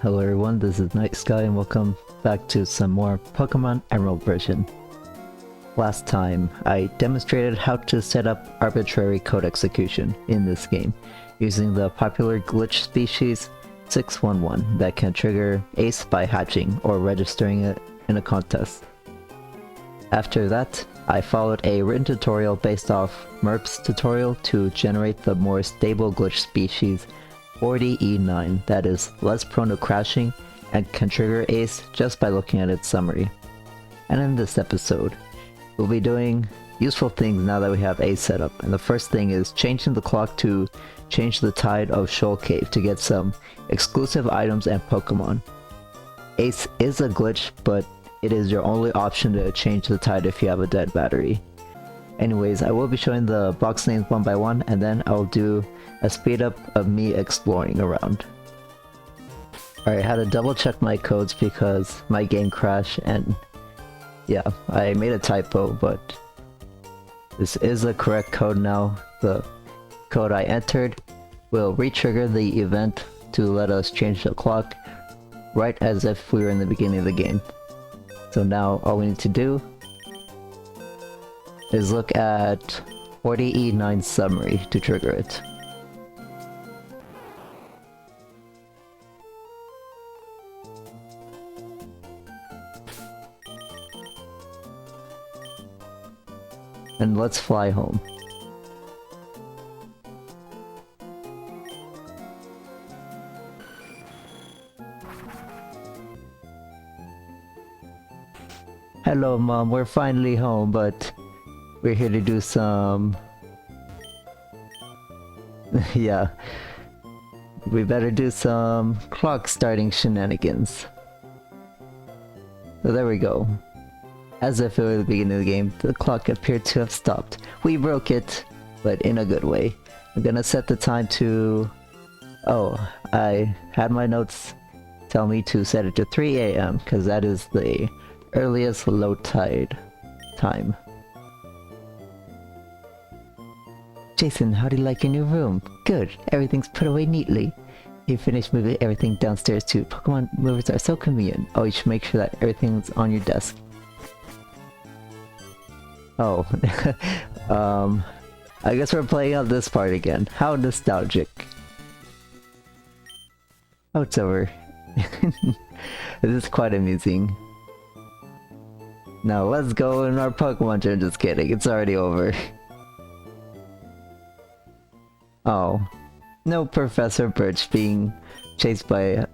Hello everyone, this is Night Sky and welcome back to some more Pokémon Emerald version. Last time, I demonstrated how to set up arbitrary code execution in this game, using the popular glitch species 611 that can trigger Ace by hatching or registering it in a contest. After that, I followed a written tutorial based off Merp's tutorial to generate the more stable glitch species 40E9 that is less prone to crashing and can trigger Ace just by looking at its summary. And in this episode, we'll be doing useful things now that we have Ace set up, and the first thing is changing the clock to change the tide of Shoal Cave to get some exclusive items and Pokemon. Ace is a glitch, but it is your only option to change the tide if you have a dead battery. Anyways, I will be showing the box names one by one, and then I'll do a speed up of me exploring around. Alright, I had to double check my codes because my game crashed, and yeah, I made a typo, but this is the correct code now. The code I entered will re-trigger the event to let us change the clock right as if we were in the beginning of the game. So now all we need to do is look at 40E9 summary to trigger it. And let's fly home. Hello Mom, we're finally home, but we're here to do some... yeah. We better do some clock starting shenanigans. So there we go. As if it were the beginning of the game, the clock appeared to have stopped. We broke it, but in a good way. I'm gonna set the time to... oh, I had my notes tell me to set it to 3 AM, because that is the earliest low tide time. Jason, how do you like your new room? Good, everything's put away neatly. You finished moving everything downstairs too. Pokemon movers are so convenient. Oh, you should make sure that everything's on your desk. Oh, I guess we're playing out this part again. How nostalgic. Oh, it's over. This is quite amusing. Now let's go in our Pokemon gym. Just kidding, it's already over. Oh, no Professor Birch being chased by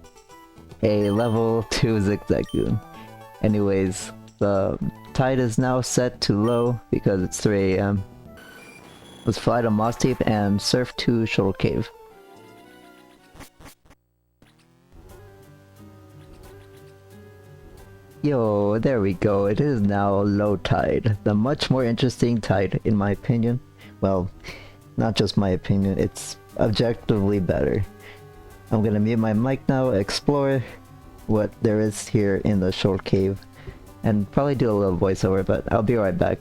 a level 2 Zigzagoon. Anyways, the tide is now set to low because it's 3 AM. Let's fly to Moss Deep and surf to Shoal Cave. Yo, there we go. It is now low tide. The much more interesting tide, in my opinion. Well, not just my opinion, it's objectively better. I'm gonna mute my mic now, explore what there is here in the Shoal Cave, and probably do a little voiceover, but I'll be right back.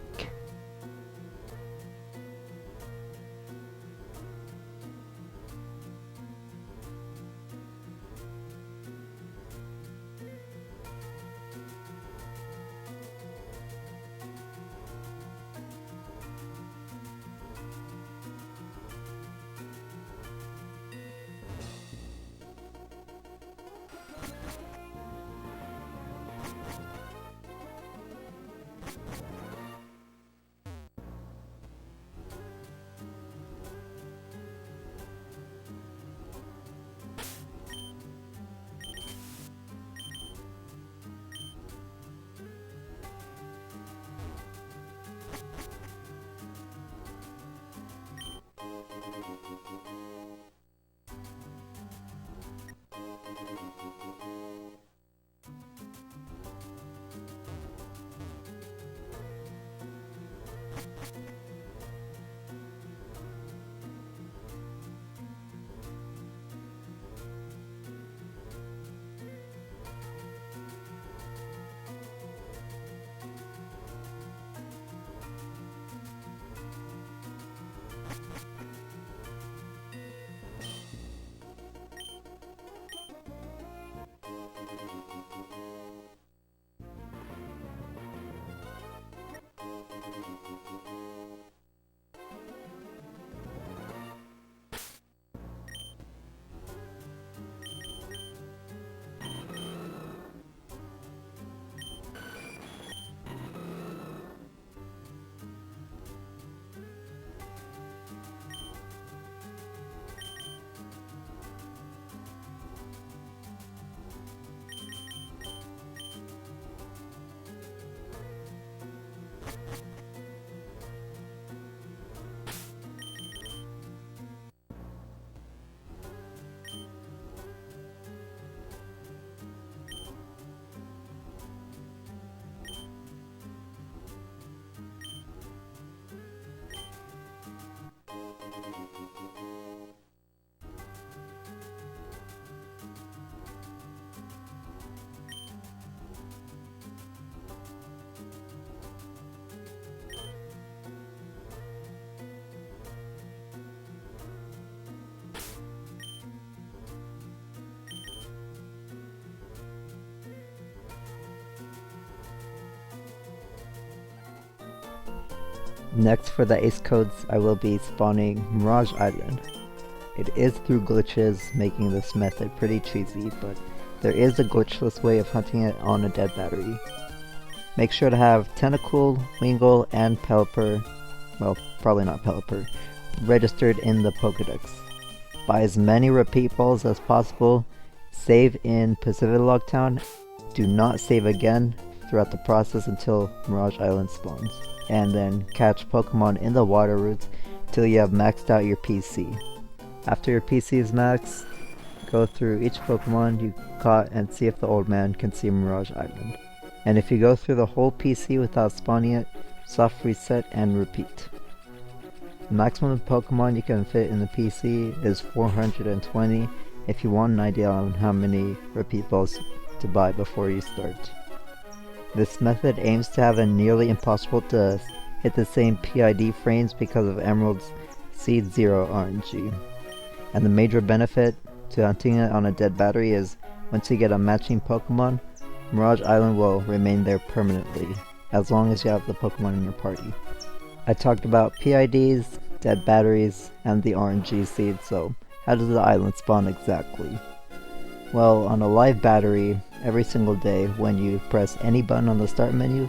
Next for the ace codes, I will be spawning Mirage Island. It is through glitches, making this method pretty cheesy, but there is a glitchless way of hunting it on a dead battery. Make sure to have Tentacool, Wingull, and Pelipper, well, probably not Pelipper, registered in the Pokédex. Buy as many repeat balls as possible, save in Pacific Log Town, do not save again throughout the process until Mirage Island spawns, and then catch Pokemon in the water routes till you have maxed out your PC. After your PC is maxed, go through each Pokemon you caught and see if the old man can see Mirage Island. And if you go through the whole PC without spawning it, soft reset and repeat. The maximum Pokemon you can fit in the PC is 420 if you want an idea on how many repeat balls to buy before you start. This method aims to have it nearly impossible to hit the same PID frames because of Emerald's Seed Zero RNG. And the major benefit to hunting it on a dead battery is once you get a matching Pokemon, Mirage Island will remain there permanently, as long as you have the Pokemon in your party. I talked about PIDs, dead batteries, and the RNG seed, so how does the island spawn exactly? Well, on a live battery, every single day when you press any button on the start menu,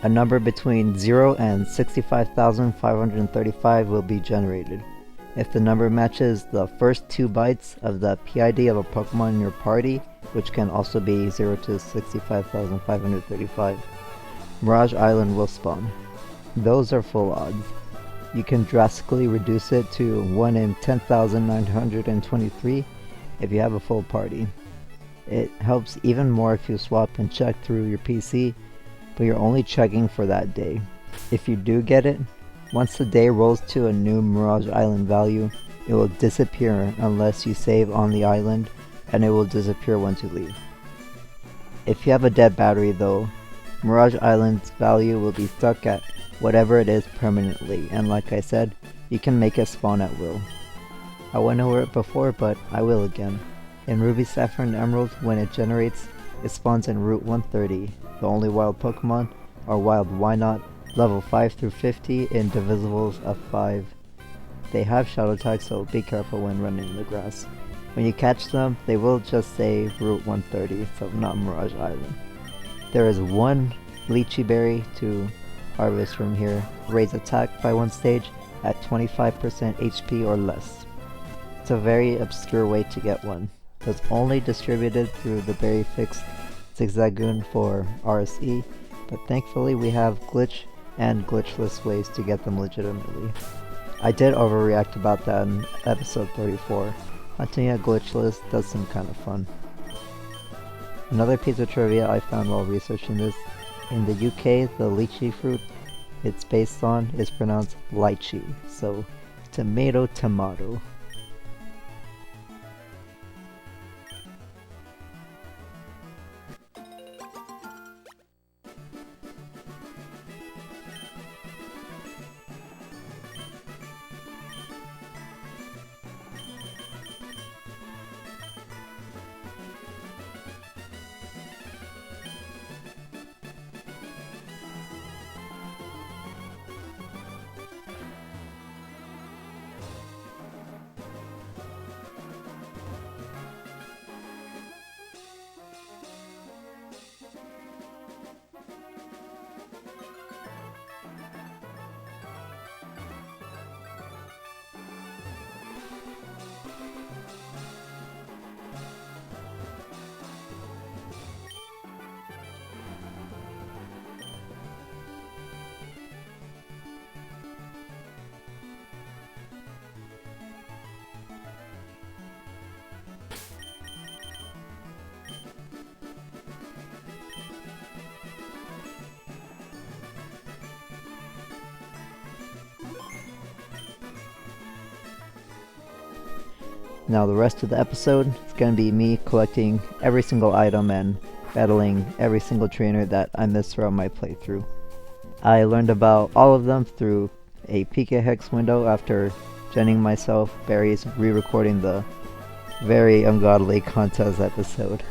a number between 0 and 65,535 will be generated. If the number matches the first 2 bytes of the PID of a Pokemon in your party, which can also be 0 to 65,535, Mirage Island will spawn. Those are full odds. You can drastically reduce it to 1 in 10,923 if you have a full party. It helps even more if you swap and check through your PC, but you're only checking for that day. If you do get it, once the day rolls to a new Mirage Island value, it will disappear unless you save on the island, and it will disappear once you leave. If you have a dead battery though, Mirage Island's value will be stuck at whatever it is permanently, and like I said, you can make it spawn at will. I went over it before, but I will again. In Ruby Sapphire and Emerald, when it generates, it spawns in Route 130. The only wild Pokemon are Wild Wynot, level 5 through 50 in divisibles of 5. They have shadow tags, so be careful when running in the grass. When you catch them, they will just say Route 130, so not Mirage Island. There is one Lychee Berry to harvest from here. Raise attack by 1 stage at 25% HP or less. It's a very obscure way to get one. It's only distributed through the Berry Fixed Zigzagoon for RSE, but thankfully we have glitch and glitchless ways to get them legitimately. I did overreact about that in episode 34. Hunting a glitchless does seem kind of fun. Another piece of trivia I found while researching this, in the UK the lychee fruit it's based on is pronounced lychee, so tomato tomato. Now the rest of the episode is going to be me collecting every single item and battling every single trainer that I missed throughout my playthrough. I learned about all of them through a pkhex window after genning myself, Barry's re-recording the very ungodly contest episode.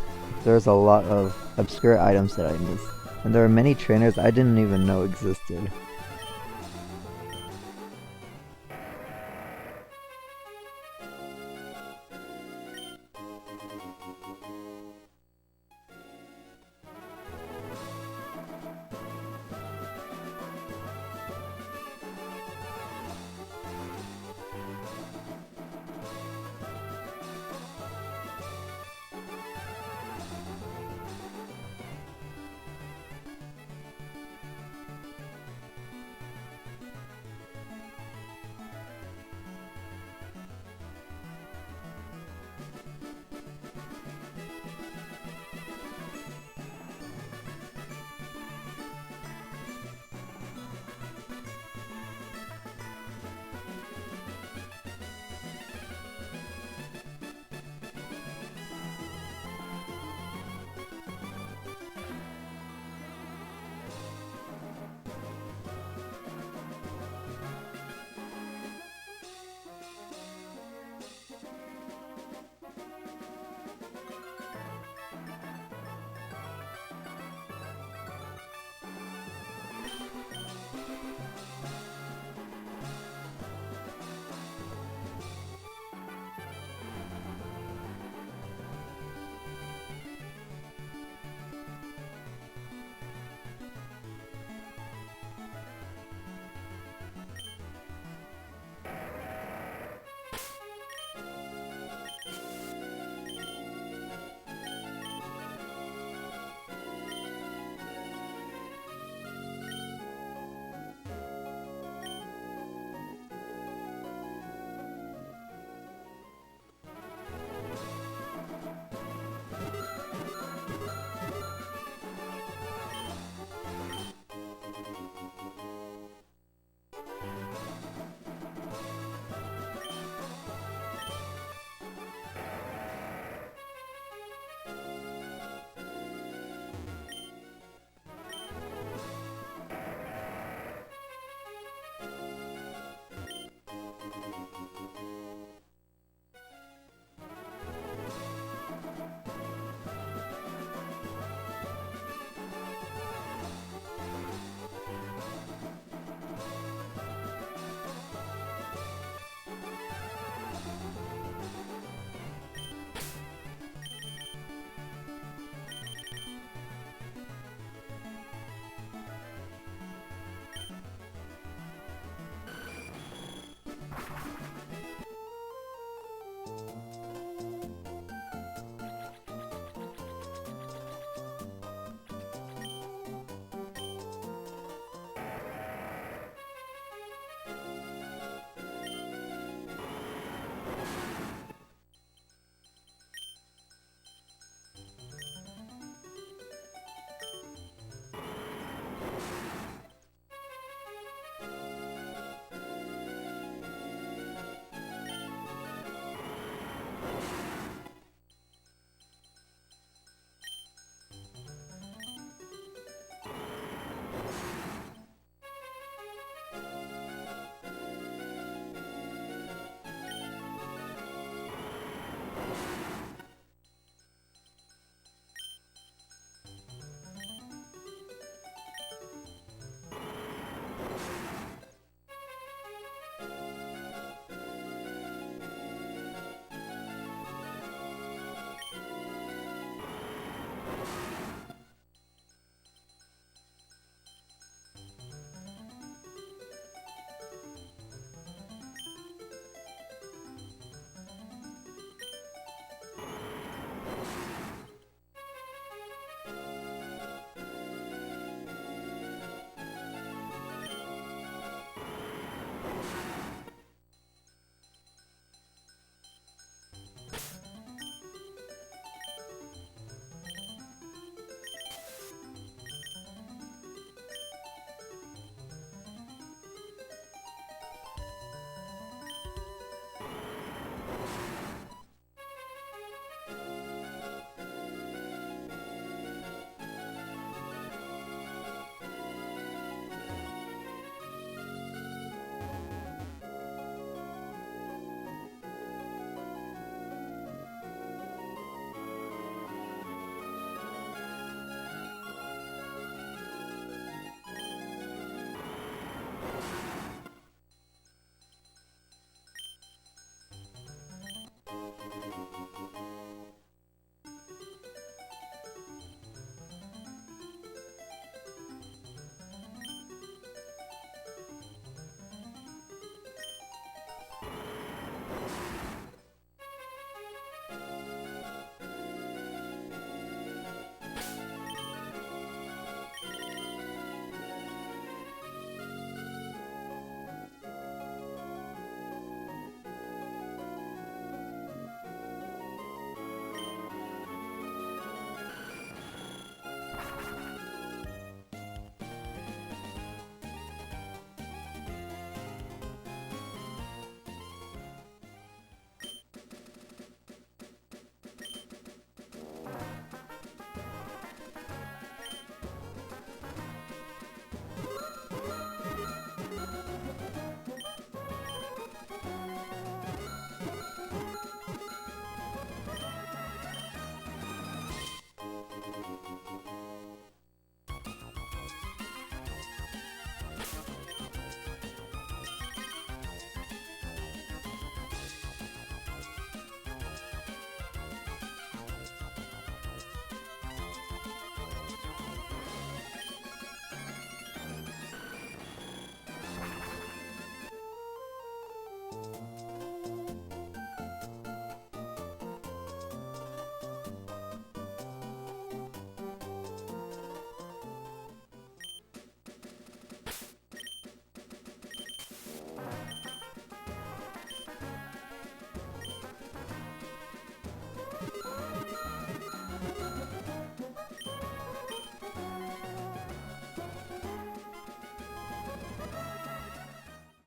There's a lot of obscure items that I missed, and there are many trainers I didn't even know existed.